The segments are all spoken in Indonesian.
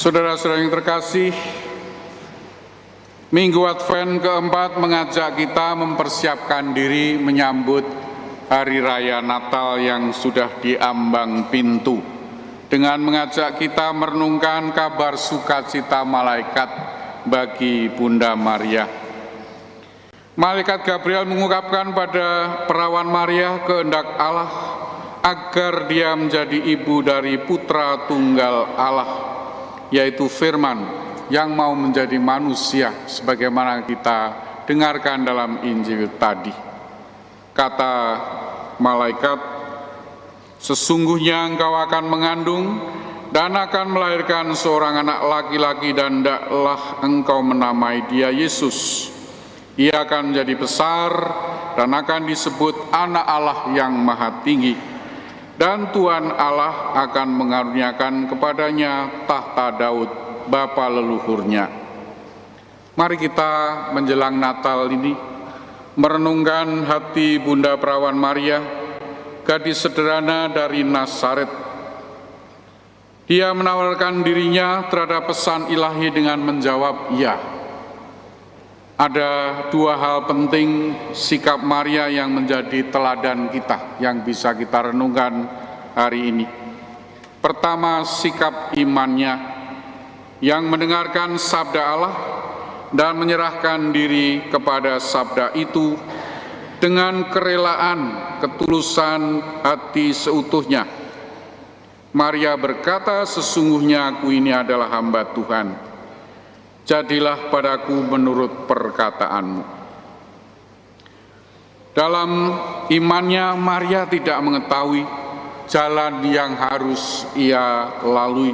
Saudara-saudara yang terkasih, Minggu Advent keempat mengajak kita mempersiapkan diri menyambut Hari Raya Natal yang sudah diambang pintu, dengan mengajak kita merenungkan kabar sukacita malaikat bagi Bunda Maria. Malaikat Gabriel mengungkapkan pada perawan Maria kehendak Allah agar dia menjadi ibu dari putra tunggal Allah, yaitu Firman yang mau menjadi manusia sebagaimana kita dengarkan dalam Injil tadi. Kata malaikat, sesungguhnya engkau akan mengandung dan akan melahirkan seorang anak laki-laki, dan hendaklah engkau menamai dia Yesus. Ia akan menjadi besar dan akan disebut Anak Allah yang Maha Tinggi, dan Tuhan Allah akan mengaruniakan kepadanya tahta Daud bapa leluhurnya. Mari kita menjelang Natal ini merenungkan hati Bunda Perawan Maria, gadis sederhana dari Nazaret. Dia menawarkan dirinya terhadap pesan ilahi dengan menjawab ya. Ada dua hal penting sikap Maria yang menjadi teladan kita, yang bisa kita renungkan hari ini. Pertama, sikap imannya yang mendengarkan sabda Allah dan menyerahkan diri kepada sabda itu dengan kerelaan, ketulusan hati seutuhnya. Maria berkata, sesungguhnya aku ini adalah hamba Tuhan. Jadilah padaku menurut perkataanmu. Dalam imannya, Maria tidak mengetahui jalan yang harus ia lalui,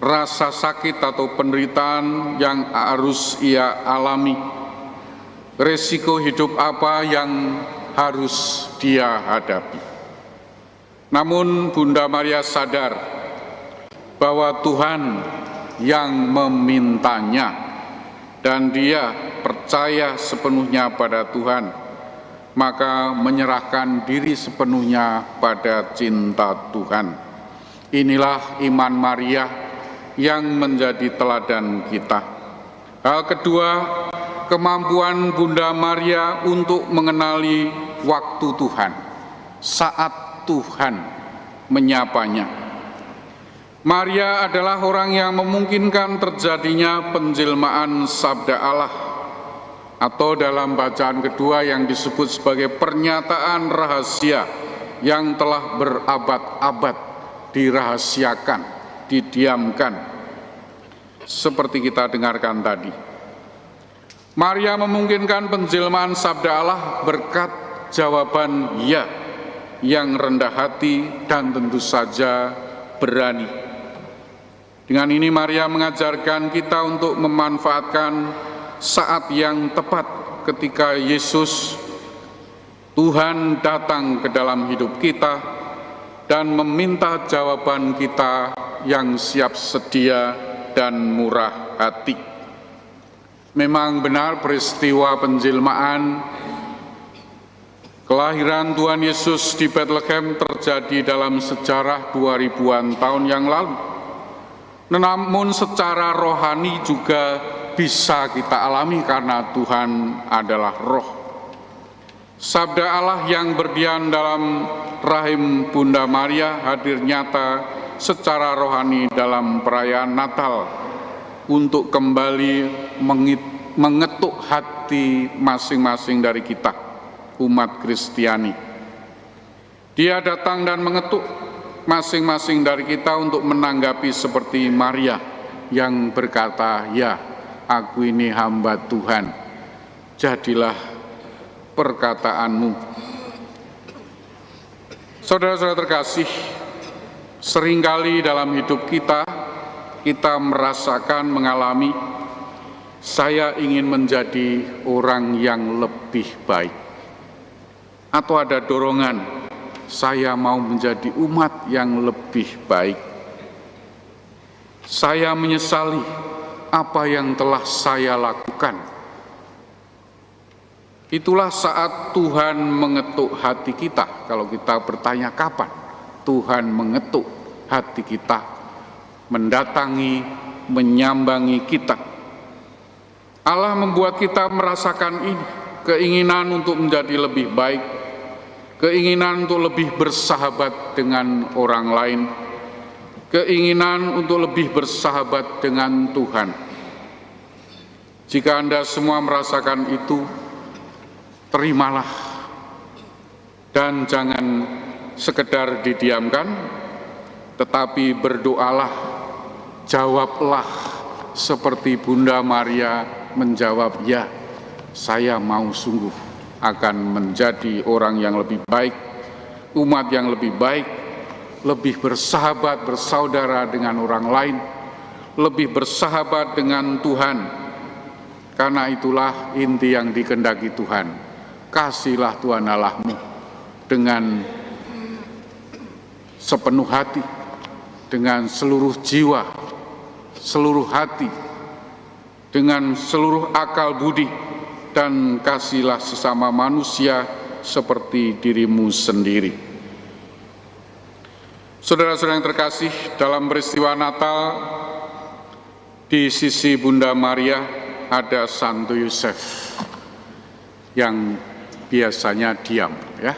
rasa sakit atau penderitaan yang harus ia alami, resiko hidup apa yang harus dia hadapi. Namun Bunda Maria sadar bahwa Tuhan yang memintanya, dan dia percaya sepenuhnya pada Tuhan, maka menyerahkan diri sepenuhnya pada cinta Tuhan. Inilah iman Maria yang menjadi teladan kita. Hal kedua, kemampuan Bunda Maria untuk mengenali waktu Tuhan, saat Tuhan menyapanya. Maria adalah orang yang memungkinkan terjadinya penjelmaan sabda Allah, atau dalam bacaan kedua yang disebut sebagai pernyataan rahasia yang telah berabad-abad dirahasiakan, didiamkan, seperti kita dengarkan tadi. Maria memungkinkan penjelmaan sabda Allah berkat jawaban ya yang rendah hati dan tentu saja berani. Dengan ini Maria mengajarkan kita untuk memanfaatkan saat yang tepat ketika Yesus, Tuhan, datang ke dalam hidup kita dan meminta jawaban kita yang siap sedia dan murah hati. Memang benar peristiwa penjelmaan kelahiran Tuhan Yesus di Bethlehem terjadi dalam sejarah 2000-an tahun yang lalu. Namun secara rohani juga bisa kita alami karena Tuhan adalah roh. Sabda Allah yang berdiam dalam rahim Bunda Maria hadir nyata secara rohani dalam perayaan Natal untuk kembali mengetuk hati masing-masing dari kita, umat Kristiani. Dia datang dan mengetuk masing-masing dari kita untuk menanggapi seperti Maria yang berkata, ya, aku ini hamba Tuhan, jadilah perkataanmu. Saudara-saudara terkasih, seringkali dalam hidup kita merasakan, mengalami, saya ingin menjadi orang yang lebih baik, atau ada dorongan, saya mau menjadi umat yang lebih baik. Saya menyesali apa yang telah saya lakukan. Itulah saat Tuhan mengetuk hati kita. Kalau kita bertanya kapan Tuhan mengetuk hati kita, mendatangi, menyambangi kita. Allah membuat kita merasakan ini, keinginan untuk menjadi lebih baik, keinginan untuk lebih bersahabat dengan orang lain, keinginan untuk lebih bersahabat dengan Tuhan. Jika Anda semua merasakan itu, terimalah dan jangan sekedar didiamkan, tetapi berdoalah, jawablah seperti Bunda Maria menjawab, ya, saya mau sungguh akan menjadi orang yang lebih baik, umat yang lebih baik, lebih bersahabat, bersaudara dengan orang lain, lebih bersahabat dengan Tuhan. Karena itulah inti yang dikehendaki Tuhan. Kasihilah Tuhan Allahmu dengan sepenuh hati, dengan seluruh jiwa, seluruh hati, dengan seluruh akal budi, dan kasihilah sesama manusia seperti dirimu sendiri. Saudara-saudara yang terkasih, dalam peristiwa Natal, di sisi Bunda Maria ada Santo Yosef yang biasanya diam, ya,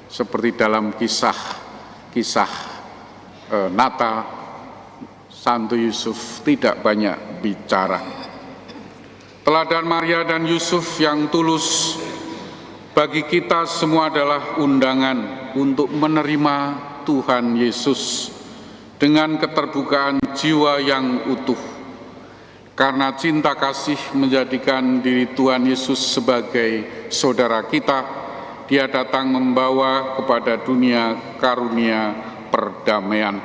seperti dalam kisah Natal, Santo Yusuf tidak banyak bicara. Teladan Maria dan Yusuf yang tulus bagi kita semua adalah undangan untuk menerima Tuhan Yesus dengan keterbukaan jiwa yang utuh. Karena cinta kasih menjadikan diri Tuhan Yesus sebagai saudara kita, Dia datang membawa kepada dunia karunia perdamaian.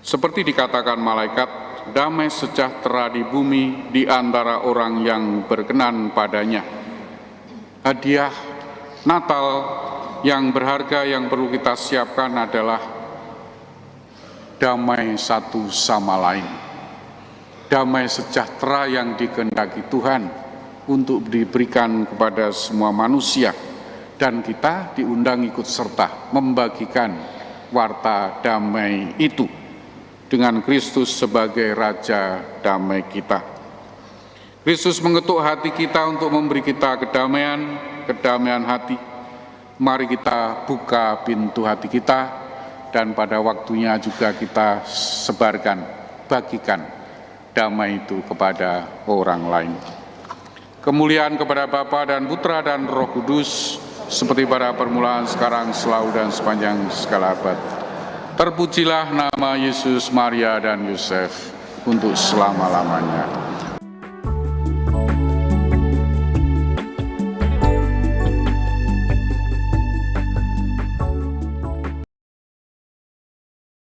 Seperti dikatakan malaikat, damai sejahtera di bumi di antara orang yang berkenan padanya. Hadiah Natal yang berharga yang perlu kita siapkan adalah damai satu sama lain. Damai sejahtera yang dikehendaki Tuhan untuk diberikan kepada semua manusia. Dan kita diundang ikut serta membagikan warta damai itu dengan Kristus sebagai Raja damai kita. Kristus mengetuk hati kita untuk memberi kita kedamaian hati. Mari kita buka pintu hati kita dan pada waktunya juga kita sebarkan, bagikan damai itu kepada orang lain. Kemuliaan kepada Bapa dan Putra dan Roh Kudus, seperti pada permulaan, sekarang, selalu, dan sepanjang segala abad. Terpujilah nama Yesus, Maria, dan Yosef untuk selama-lamanya.